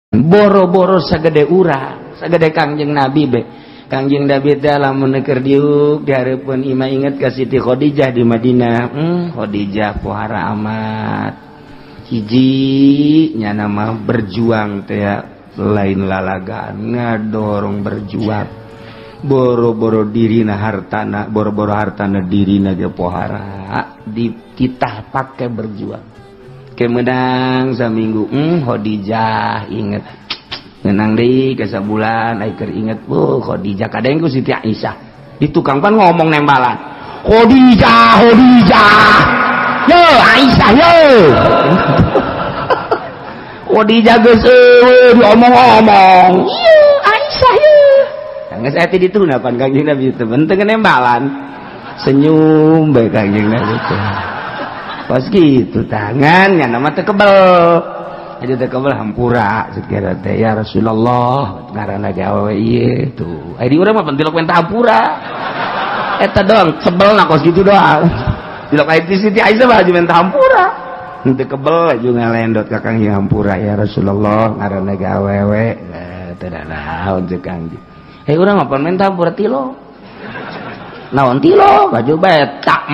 boro-boro sagede urang sagede Kangjeng Nabi be. Kangjeng Nabi teh lamun keur diuk dihareupeun imah inget ka Siti Khadijah di Madinah. Khadijah pohara amat. Hiji nya nama berjuang teh lain lalagaan ngadorong berjuang. Boro-boro dirina hartana, boro-boro hartana dirina ge pohara dititah pake berjuang. Kemenang saminggu Khadijah inget ngenang deui ke sabulan ai keur inget Khadijah kadang ku Siti Aisyah di tukang pan ngomong nembalan Khadijah yo Aisyah yo Khadijah geus diomong-omong ieu Aisyah yo geus aya di ditu napan Kangjeng Nabi teh teu nembalan senyum bae Kangjeng Nabi teh pas gitu tangan nya nama teu kebel jadi teu kebel hampura sekira teh ya Rasulullah ngaranna ge awewe ieu tuh aya di urang mah pentilok menta hampura eta doang sebelna kos gitu doang dilok aya di Siti Aisyah mah aja menta hampura teu kebel aju ngalendot ka Kang hampura ya Rasulullah ngaranna ge awewe teu da naon teh Kang urang mah menta hampura tilo naon tilo baju bae tak